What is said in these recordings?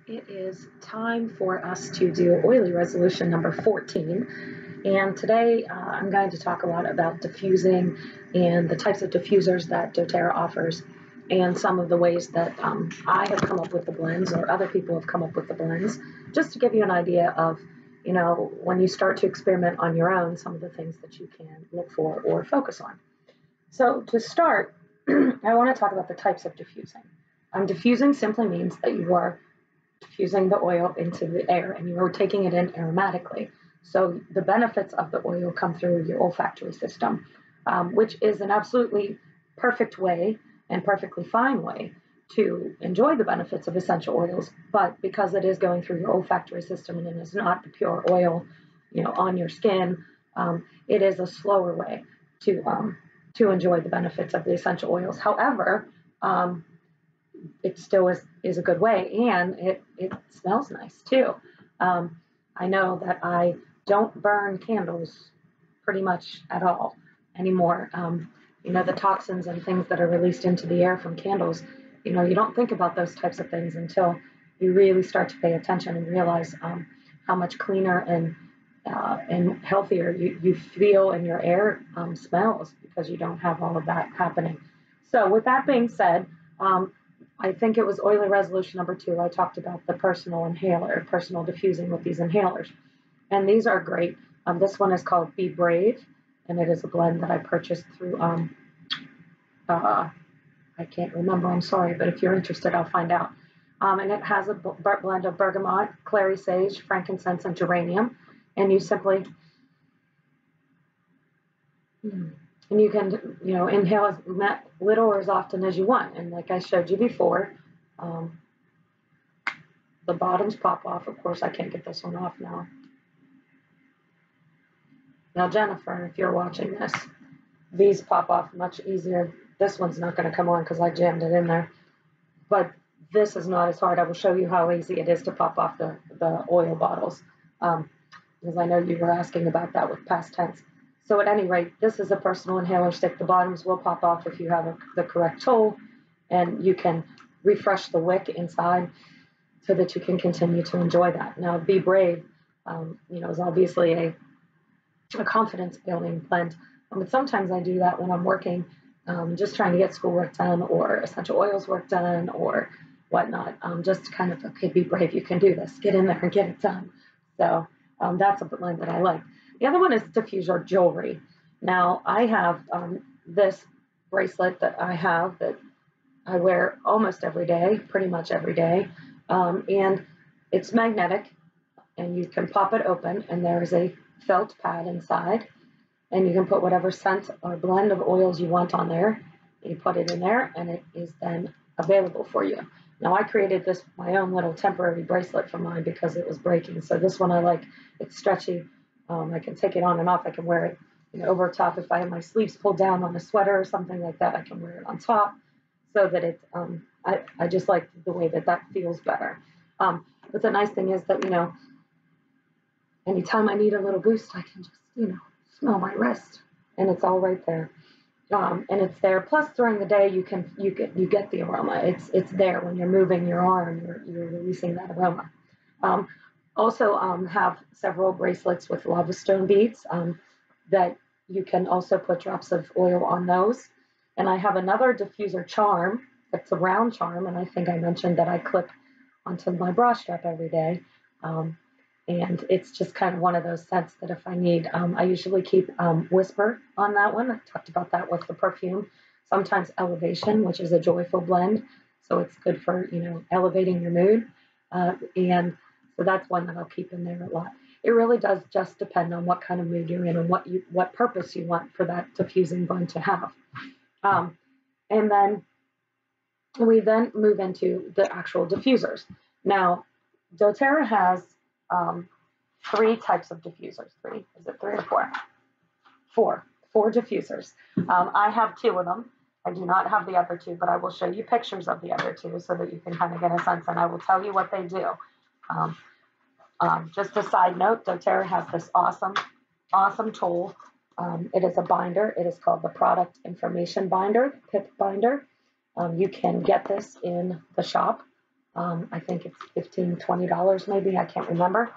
It is time for us to do oily resolution number 14. And today I'm going to talk a lot about diffusing and the types of diffusers that doTERRA offers and some of the ways that I have come up with the blends or other people have come up with the blends, just to give you an idea of, when you start to experiment on your own, some of the things that you can look for or focus on. So to start, I want to talk about the types of diffusing. Diffusing simply means that you are diffusing the oil into the air and you are taking it in aromatically. So the benefits of the oil come through your olfactory system, which is an absolutely perfect way and perfectly fine way to enjoy the benefits of essential oils. But because it is going through your olfactory system and it is not the pure oil, on your skin, it is a slower way to enjoy the benefits of the essential oils. However, it still is a good way, and it smells nice too. I know that I don't burn candles pretty much at all anymore. The toxins and things that are released into the air from candles, you don't think about those types of things until you really start to pay attention and realize how much cleaner and healthier you feel and your air smells because you don't have all of that happening. So with that being said, I think it was oily resolution number 2. I talked about the personal inhaler, personal diffusing with these inhalers. And these are great. This one is called Be Brave, and it is a blend that I purchased through, I can't remember, I'm sorry, but if you're interested, I'll find out. And it has a blend of bergamot, clary sage, frankincense, and geranium. And you simply, and you can, inhale as little or as often as you want. And like I showed you before, the bottoms pop off. Of course, I can't get this one off now. Now, Jennifer, if you're watching this, these pop off much easier. This one's not going to come on because I jammed it in there. But this is not as hard. I will show you how easy it is to pop off the oil bottles, because I know you were asking about that with past tense. So at any rate, this is a personal inhaler stick. The bottoms will pop off if you have the correct tool, and you can refresh the wick inside so that you can continue to enjoy that. Now, Be Brave, is obviously a confidence building blend. But sometimes I do that when I'm working, just trying to get schoolwork done or essential oils work done or whatnot. Just kind of, okay, be brave, you can do this. Get in there and get it done. So that's a blend that I like. The other one is diffuser jewelry. Now, I have this bracelet that I wear almost every day, pretty much every day, and it's magnetic, and you can pop it open, and there's a felt pad inside, and you can put whatever scent or blend of oils you want on there. You put it in there, and it is then available for you. Now, I created my own little temporary bracelet for mine because it was breaking. So this one I like. It's stretchy. I can take it on and off. I can wear it over top. If I have my sleeves pulled down on a sweater or something like that, I can wear it on top so that it's, I just like the way that feels better. But the nice thing is that, anytime I need a little boost, I can just, smell my wrist, and it's all right there. And it's there. Plus, during the day, you get the aroma. It's there when you're moving your arm. You're releasing that aroma. Also have several bracelets with lava stone beads that you can also put drops of oil on those. And I have another diffuser charm. It's a round charm, and I think I mentioned that I clip onto my bra strap every day. And it's just kind of one of those scents that if I need, I usually keep Whisper on that one. I talked about that with the perfume. Sometimes Elevation, which is a joyful blend. So it's good for, elevating your mood. And so that's one that I'll keep in there a lot. It really does just depend on what kind of mood you're in and what purpose you want for that diffusing blend to have. And then we then move into the actual diffusers. Now, doTERRA has 3 types of diffusers. 3, is it 3 or 4? 4 diffusers. I have 2 of them. I do not have the other 2, but I will show you pictures of the other 2 so that you can kind of get a sense, and I will tell you what they do. Just a side note, doTERRA has this awesome tool. It is a binder. It is called the Product Information Binder, PIP binder. You can get this in the shop. I think it's $15, $20 maybe, I can't remember.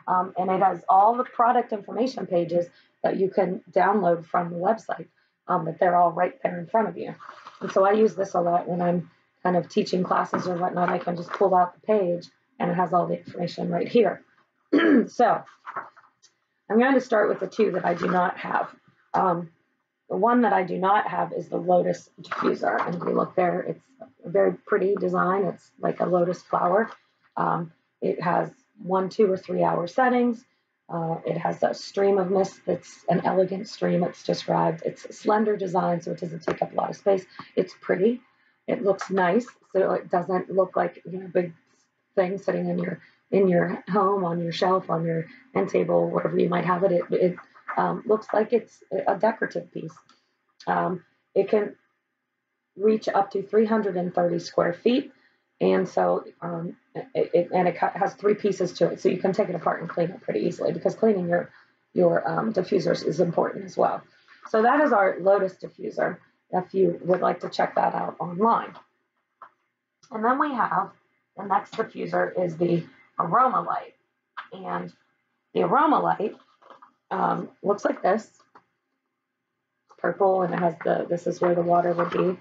And it has all the product information pages that you can download from the website, but they're all right there in front of you. And so I use this a lot when I'm kind of teaching classes or whatnot. I can just pull out the page and it has all the information right here. So I'm going to start with the two that I do not have. The one that I do not have is the lotus diffuser. And if you look there, it's a very pretty design. It's like a lotus flower. It has 1, 2, or 3 hour settings. It has a stream of mist that's an elegant stream. It's described. It's a slender design, so it doesn't take up a lot of space. It's pretty. It looks nice, so it doesn't look like big thing sitting in your home, on your shelf, on your end table, wherever you might have it. It looks like it's a decorative piece. It can reach up to 330 square feet, and so it has 3 pieces to it, so you can take it apart and clean it pretty easily, because cleaning your diffusers is important as well. So that is our lotus diffuser, if you would like to check that out online. And then we have the next diffuser is the aroma light, and the aroma light looks like this. It's purple, and it has this is where the water would be.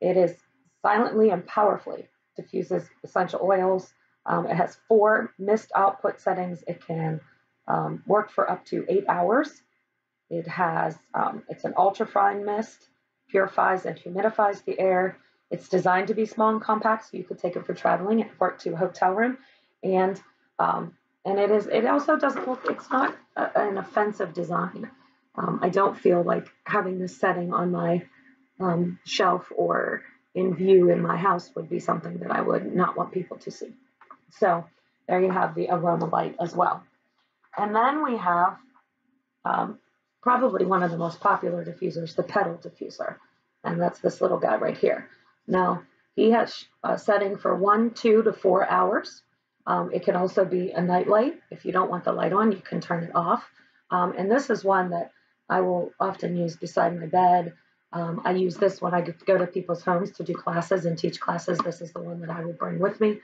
It is silently and powerfully diffuses essential oils. It has 4 mist output settings. It can work for up to 8 hours. It has it's an ultrafine mist, purifies and humidifies the air. It's designed to be small and compact, so you could take it for traveling and for it to a hotel room. And it also doesn't look, it's not an offensive design. I don't feel like having this setting on my shelf or in view in my house would be something that I would not want people to see. So there you have the aroma light as well. And then we have probably one of the most popular diffusers, the pedal diffuser. And that's this little guy right here. Now, he has a setting for 1, 2 to 4 hours. It can also be a night light. If you don't want the light on, you can turn it off. And this is one that I will often use beside my bed. I use this when I go to people's homes to do classes and teach classes. This is the one that I will bring with me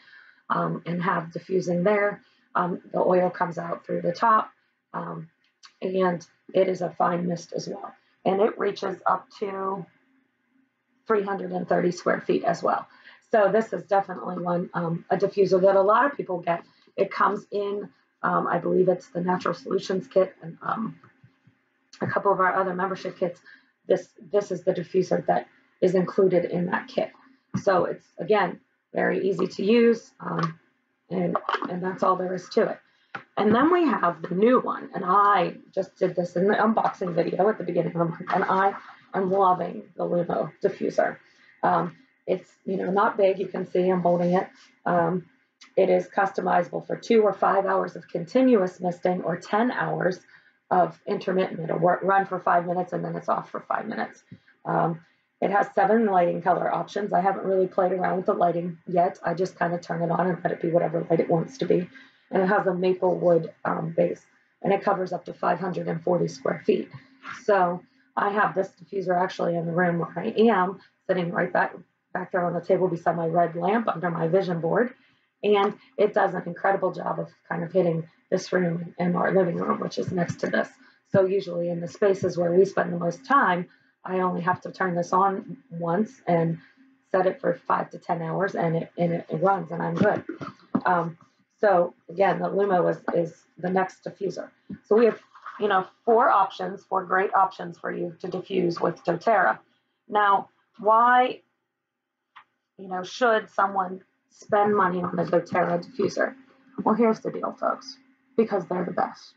and have diffusing there. The oil comes out through the top, and it is a fine mist as well. And it reaches up to 330 square feet as well. So this is definitely one, a diffuser that a lot of people get. It comes in, I believe it's the Natural Solutions kit and a couple of our other membership kits. This is the diffuser that is included in that kit. So it's, again, very easy to use, and that's all there is to it. And then we have the new one, and I just did this in the unboxing video at the beginning of the month, and I am loving the Lumo diffuser. It's not big. You can see I'm holding it. It is customizable for 2 or 5 hours of continuous misting or 10 hours of intermittent. It'll run for 5 minutes and then it's off for 5 minutes. It has 7 lighting color options. I haven't really played around with the lighting yet. I just kind of turn it on and let it be whatever light it wants to be. And it has a maple wood base, and it covers up to 540 square feet. So I have this diffuser actually in the room where I am, sitting right back there on the table beside my red lamp under my vision board. And it does an incredible job of kind of hitting this room and our living room, which is next to this. So usually in the spaces where we spend the most time, I only have to turn this on once and set it for 5 to 10 hours, and it runs, and I'm good. So again, the Lumo is the next diffuser. So we have 4 great options for you to diffuse with doTERRA. Now, why should someone spend money on a doTERRA diffuser? Well, here's the deal, folks, because they're the best.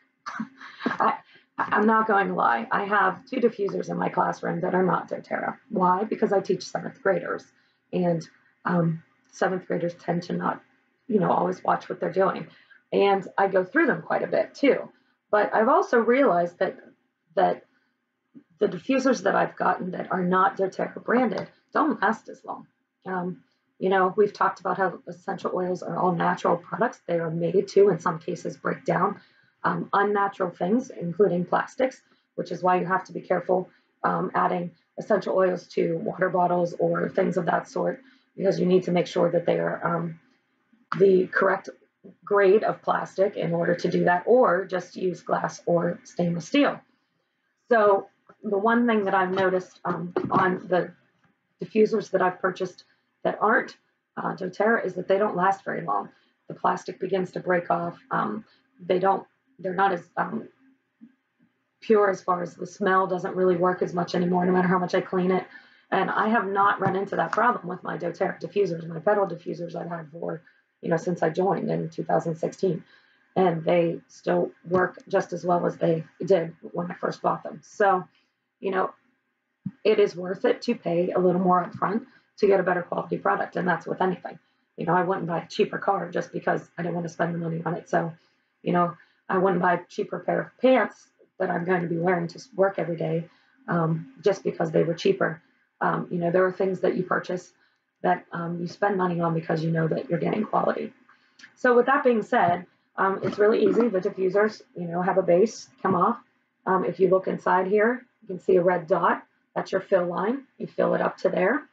I'm not going to lie. I have 2 diffusers in my classroom that are not doTERRA. Why? Because I teach 7th graders, and 7th graders tend to not, always watch what they're doing. And I go through them quite a bit too. But I've also realized that the diffusers that I've gotten that are not doTERRA branded don't last as long. We've talked about how essential oils are all natural products. They are made to, in some cases, break down unnatural things, including plastics, which is why you have to be careful adding essential oils to water bottles or things of that sort, because you need to make sure that they are the correct grade of plastic in order to do that, or just use glass or stainless steel. So the one thing that I've noticed on the diffusers that I've purchased that aren't doTERRA is that they don't last very long. The plastic begins to break off. They're not as pure as far as the smell doesn't really work as much anymore, no matter how much I clean it. And I have not run into that problem with my doTERRA diffusers, my pedal diffusers I've had for, since I joined in 2016. And they still work just as well as they did when I first bought them. So, it is worth it to pay a little more upfront to get a better quality product. And that's with anything. I wouldn't buy a cheaper car just because I didn't want to spend the money on it. So, I wouldn't buy a cheaper pair of pants that I'm going to be wearing to work every day just because they were cheaper. There are things that you purchase that you spend money on because you know that you're getting quality. So with that being said, it's really easy. The diffusers, have a base come off. If you look inside here, you can see a red dot. That's your fill line. You fill it up to there.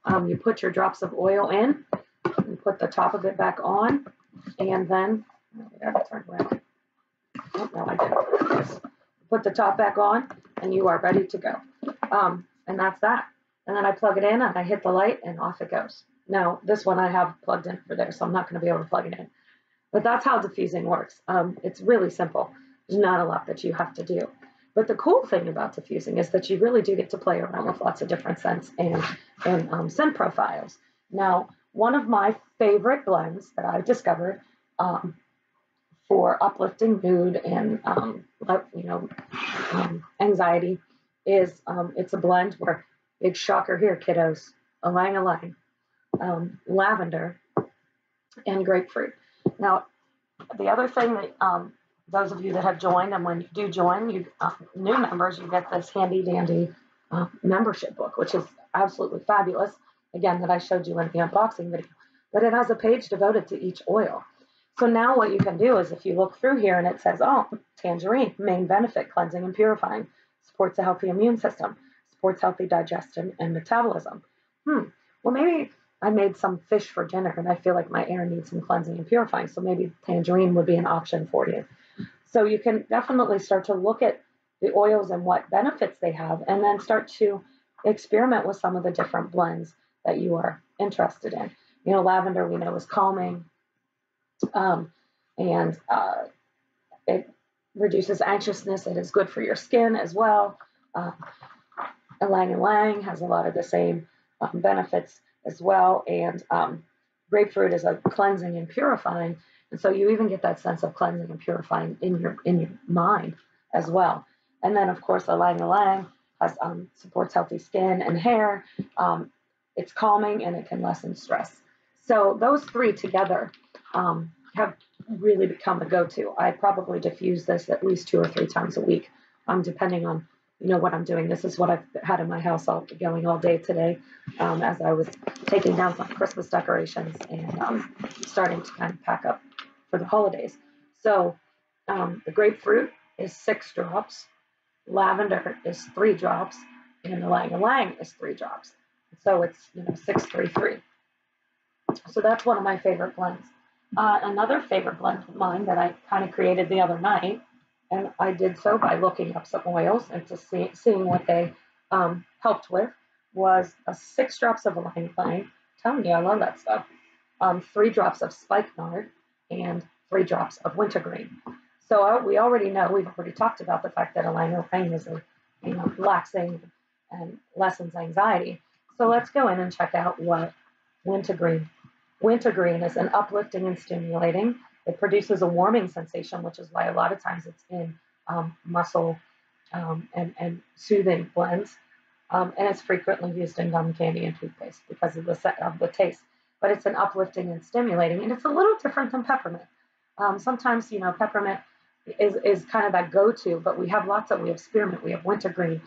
You put your drops of oil in. You put the top of it back on, and then turn around. Oh, no, I didn't. Put the top back on, and you are ready to go. And that's that. And then I plug it in, and I hit the light, and off it goes. Now, this one I have plugged in for there, so I'm not going to be able to plug it in. But that's how diffusing works. It's really simple. There's not a lot that you have to do. But the cool thing about diffusing is that you really do get to play around with lots of different scents and scent profiles. Now, one of my favorite blends that I've discovered for uplifting mood and anxiety is it's a blend where, big shocker here, kiddos, ylang ylang, lavender, and grapefruit. Now, the other thing that those of you that have joined, and when you do join, you new members, you get this handy dandy membership book, which is absolutely fabulous. Again, that I showed you in the unboxing video, but it has a page devoted to each oil. So now what you can do is, if you look through here and it says, tangerine, main benefit, cleansing and purifying, supports a healthy immune system, supports healthy digestion and metabolism. Well, maybe I made some fish for dinner and I feel like my air needs some cleansing and purifying. So maybe tangerine would be an option for you. So you can definitely start to look at the oils and what benefits they have, and then start to experiment with some of the different blends that you are interested in. Lavender we know is calming, and it reduces anxiousness. It is good for your skin as well. Ylang ylang has a lot of the same benefits as well, and grapefruit is a cleansing and purifying, and so you even get that sense of cleansing and purifying in your mind as well. And then of course ylang ylang has supports healthy skin and hair. It's calming and it can lessen stress. So those three together have really become a go-to. I probably diffuse this at least 2 or 3 times a week, depending on what I'm doing. This is what I've had in my house going all day today, as I was taking down some Christmas decorations and starting to kind of pack up for the holidays. So the grapefruit is 6 drops, lavender is 3 drops, and the ylang ylang is 3 drops. So it's 6, 3, 3. So that's one of my favorite blends. Another favorite blend of mine that I kind of created the other night, and I did so by looking up some oils and seeing what they helped with, was 6 drops of ylang ylang. Telling you, I love that stuff. 3 drops of spikenard and 3 drops of wintergreen. So we already know, we've already talked about the fact that ylang ylang is relaxing and lessens anxiety. So let's go in and check out what wintergreen. Wintergreen is an uplifting and stimulating. It produces a warming sensation, which is why a lot of times it's in muscle and soothing blends. And it's frequently used in gum candy and toothpaste because of the taste. But it's an uplifting and stimulating, and it's a little different than peppermint. Sometimes, peppermint is kind of that go-to, but we have spearmint, we have wintergreen.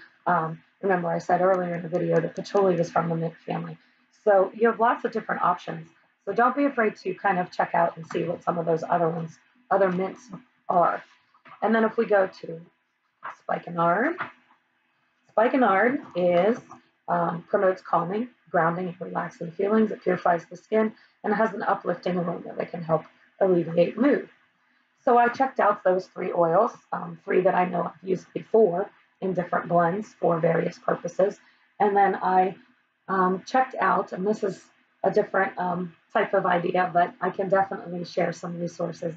Remember I said earlier in the video that patchouli is from the mint family. So you have lots of different options. So don't be afraid to kind of check out and see what some of those other mints are. And then if we go to spikenard, spikenard promotes calming, grounding and relaxing feelings. It purifies the skin and has an uplifting aroma that can help alleviate mood. So I checked out those 3 oils, 3 that I know I've used before in different blends for various purposes. And then I checked out, and this is a different type of idea, but I can definitely share some resources,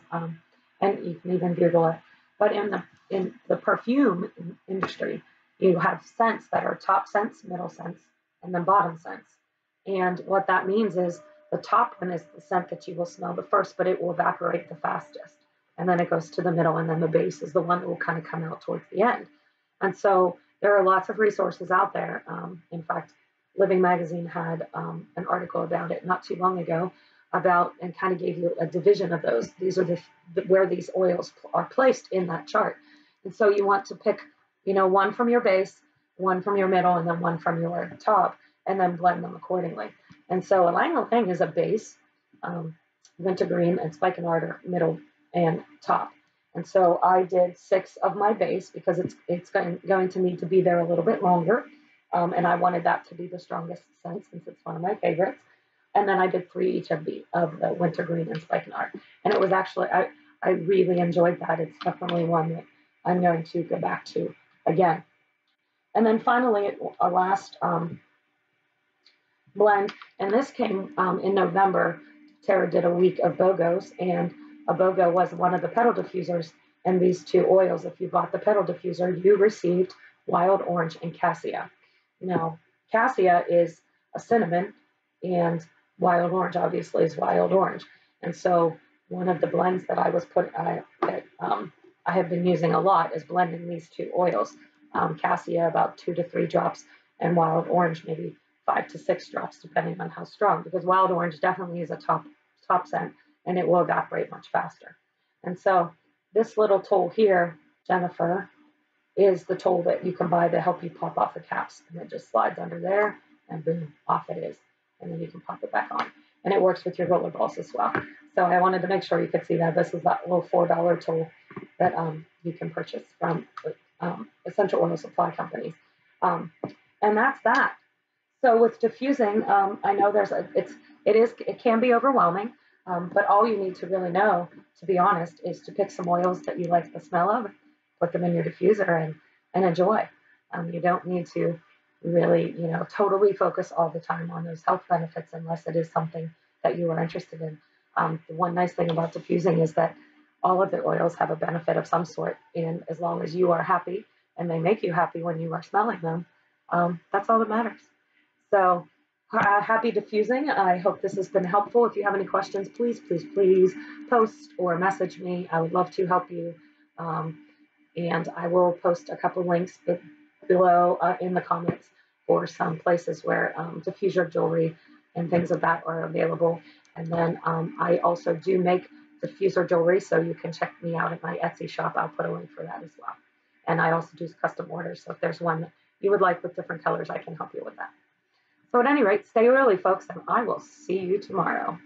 and you can even Google it. But in the perfume industry, you have scents that are top scents, middle scents, and then bottom scents. And what that means is the top one is the scent that you will smell the first, but it will evaporate the fastest. And then it goes to the middle, and then the base is the one that will kind of come out towards the end. And so there are lots of resources out there. In fact, Living Magazine had an article about it not too long ago about, and kind of gave you a division of those. These are where these oils are placed in that chart. And so you want to pick, one from your base, one from your middle, and then one from your top, and then blend them accordingly. And so Ylang Ylang is a base, wintergreen and spikenard are middle and top. And so I did 6 of my base because it's going to need to be there a little bit longer. And I wanted that to be the strongest scent since it's one of my favorites. And then I did 3 each of the wintergreen and spikenard. And it was actually, I really enjoyed that. It's definitely one that I'm going to go back to again. And then finally, a last blend, and this came in November. Tara did a week of BOGOs, and a BOGO was one of the petal diffusers. And these 2 oils, if you bought the petal diffuser, you received wild orange and cassia. Now, cassia is a cinnamon, and wild orange obviously is wild orange. And so one of the blends that I have been using a lot is blending these 2 oils. Cassia about 2 to 3 drops, and wild orange maybe 5 to 6 drops, depending on how strong, because wild orange definitely is a top scent, and it will evaporate much faster. And so this little tool here, Jennifer, is the tool that you can buy to help you pop off the caps. And it just slides under there, and boom, off it is. And then you can pop it back on. And it works with your roller balls as well. So I wanted to make sure you could see that. This is that little $4 tool that you can purchase from essential oil supply companies. And that's that. So with diffusing, I know it can be overwhelming, but all you need to really know, to be honest, is to pick some oils that you like the smell of, put them in your diffuser, and enjoy. You don't need to really, totally focus all the time on those health benefits unless it is something that you are interested in. The one nice thing about diffusing is that all of the oils have a benefit of some sort, and as long as you are happy and they make you happy when you are smelling them, that's all that matters. So happy diffusing. I hope this has been helpful. If you have any questions, please post or message me. I would love to help you. And I will post a couple links below in the comments for some places where diffuser jewelry and things of that are available. And then I also do make diffuser jewelry, so you can check me out at my Etsy shop. I'll put a link for that as well. And I also do custom orders, so if there's one that you would like with different colors, I can help you with that. So at any rate, stay early, folks, and I will see you tomorrow.